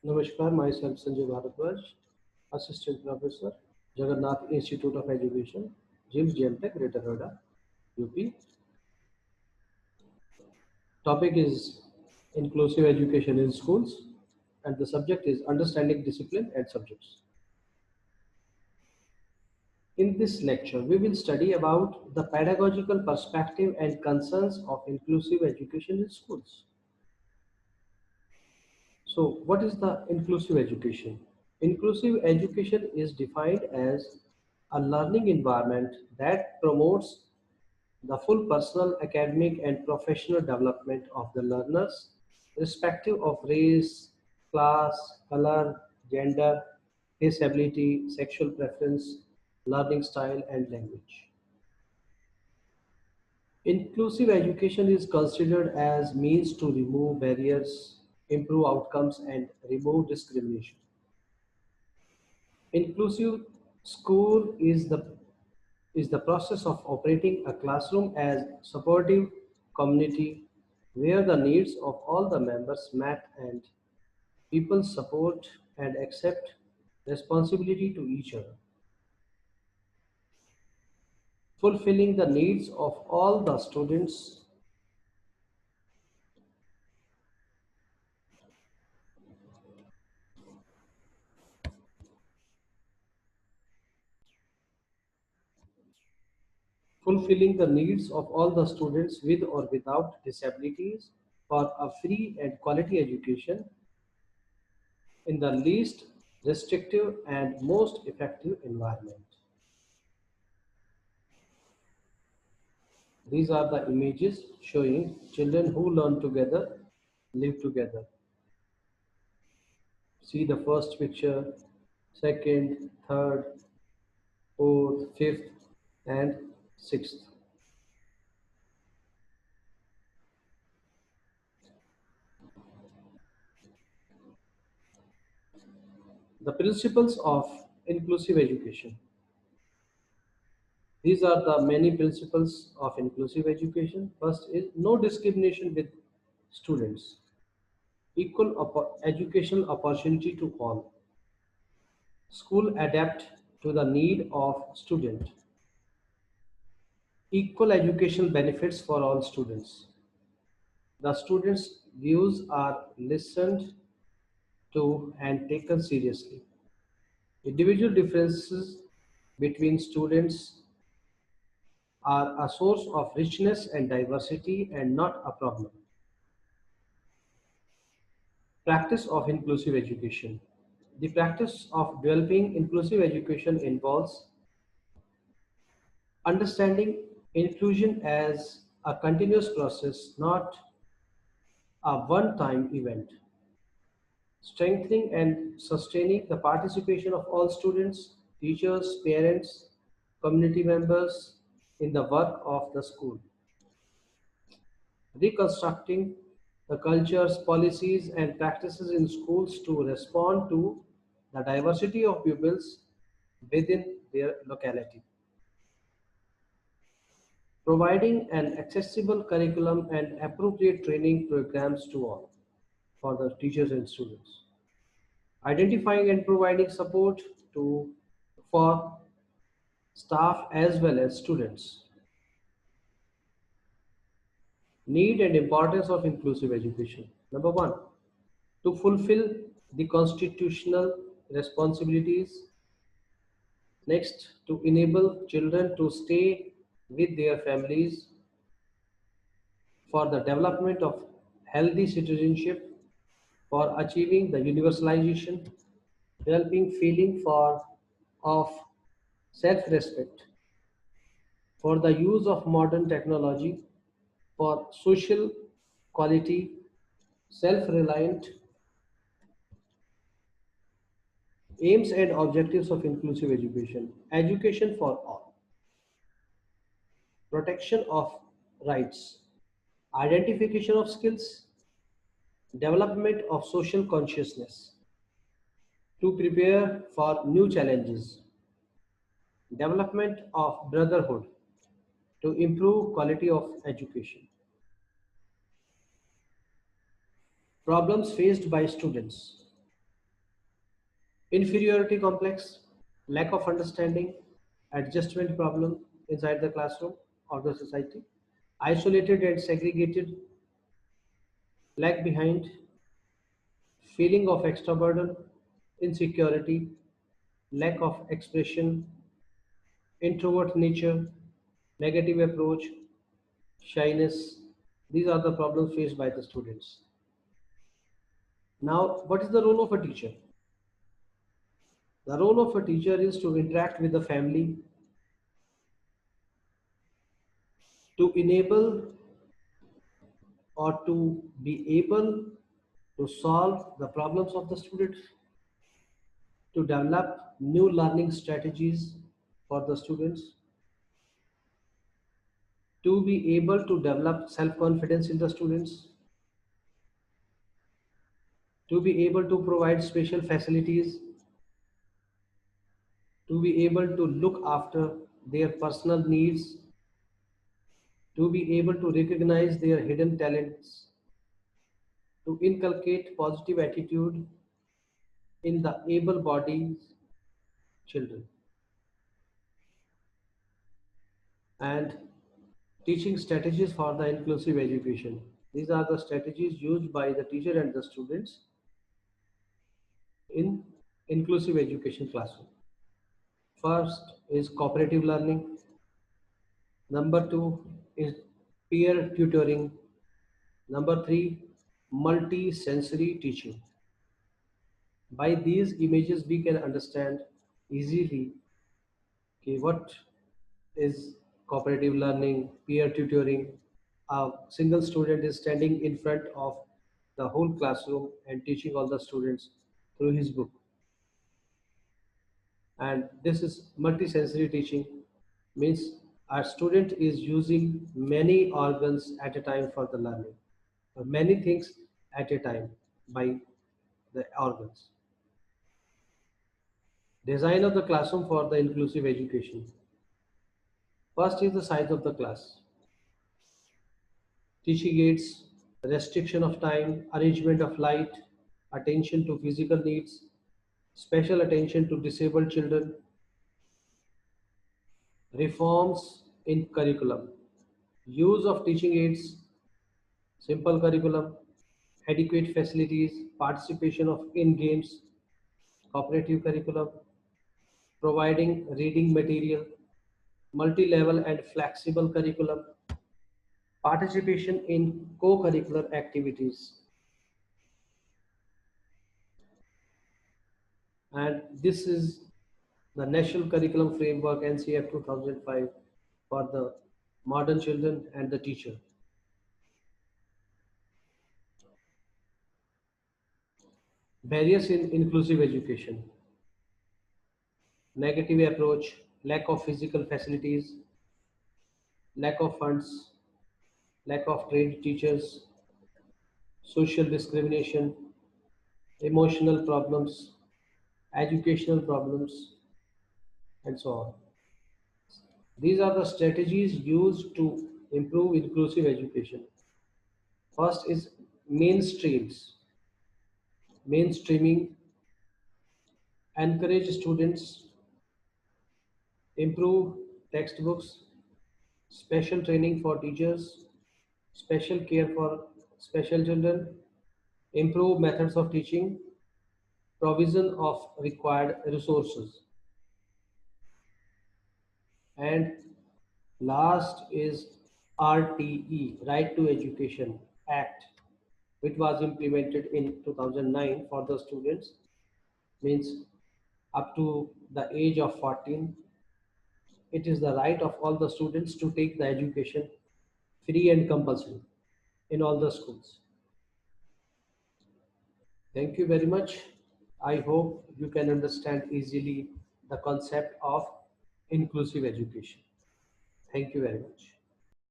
Namaskar, myself Sanjay Bharadwaj, Assistant Professor, Jagannath Institute of Education, JIMS GMTech, Greater Noida, UP. Topic is inclusive education in schools, and the subject is understanding discipline and subjects. In this lecture, we will study about the pedagogical perspective and concerns of inclusive education in schools. So, what is the inclusive education? Inclusive education is defined as a learning environment that promotes the full personal, academic, and professional development of the learners, irrespective of race, class, color, gender, disability, sexual preference, learning style, and language. Inclusive education is considered as means to remove barriers, improve outcomes, and remove discrimination. Inclusive school is the process of operating a classroom as supportive community where the needs of all the members met and people support and accept responsibility to each other. Fulfilling the needs of all the students. Fulfilling the needs of all the students with or without disabilities for a free and quality education in the least restrictive and most effective environment. These are the images showing children who learn together, live together. See the first picture, second, third, fourth, fifth, and sixth. The principles of inclusive education. These are the many principles of inclusive education. First is no discrimination with students, equal educational opportunity to all. School adapt to the need of student. Equal educational benefits for all students. The students' views are listened to and taken seriously. Individual differences between students are a source of richness and diversity and not a problem. Practice of inclusive education. The practice of developing inclusive education involves understanding inclusion as a continuous process, not a one-time event. Strengthening and sustaining the participation of all students, teachers, parents, community members in the work of the school. Reconstructing the cultures, policies, and practices in schools to respond to the diversity of pupils within their locality. Providing an accessible curriculum and appropriate training programs to all for the teachers and students. Identifying and providing support to for staff as well as students. Need and importance of inclusive education. Number one, to fulfill the constitutional responsibilities. Next, to enable children to stay with their families for the development of healthy citizenship, for achieving the universalization, developing feeling of self-respect, for the use of modern technology, for social quality, self-reliant aims and objectives of inclusive education, education for all, protection of rights, identification of skills, development of social consciousness, to prepare for new challenges, development of brotherhood, to improve quality of education. Problems faced by students. inferiority complex, lack of understanding, adjustment problem inside the classroom or the society, isolated and segregated, lag behind, feeling of extra burden, insecurity, lack of expression, introvert nature, negative approach, shyness. These are the problems faced by the students. Now, what is the role of a teacher? The role of a teacher is to interact with the family, to enable or to be able to solve the problems of the students, to develop new learning strategies for the students, to be able to develop self-confidence in the students, to be able to provide special facilities, to be able to look after their personal needs, to be able to recognize their hidden talents, to inculcate positive attitude in the able-bodied children, and teaching strategies for the inclusive education. These are the strategies used by the teacher and the students in inclusive education classroom. First is cooperative learning. Number two is peer tutoring. Number three, multi-sensory teaching. By these images, we can understand easily what is cooperative learning, peer tutoring. A single student is standing in front of the whole classroom and teaching all the students through his book. And this is multisensory teaching, means a student is using many organs at a time for the learning, or many things at a time by the organs. Design of the classroom for the inclusive education. First is the size of the class. Teaching aids, restriction of time, arrangement of light, attention to physical needs, special attention to disabled children, reforms in curriculum, use of teaching aids, simple curriculum, adequate facilities, participation of in games, cooperative curriculum, providing reading material, multi-level and flexible curriculum, participation in co-curricular activities. And this is the National Curriculum Framework NCF 2005 for the modern children and the teacher. Barriers in inclusive education. Negative approach, lack of physical facilities, lack of funds, lack of trained teachers, social discrimination, emotional problems, educational problems, and so on. These are the strategies used to improve inclusive education. First is mainstreams. Mainstreaming, encourage students, improve textbooks, special training for teachers, special care for special children, improve methods of teaching, provision of required resources. And last is RTE, Right to Education Act, which was implemented in 2009 for the students, means up to the age of 14. It is the right of all the students to take the education free and compulsory in all the schools. Thank you very much. I hope you can understand easily the concept of inclusive education. Thank you very much.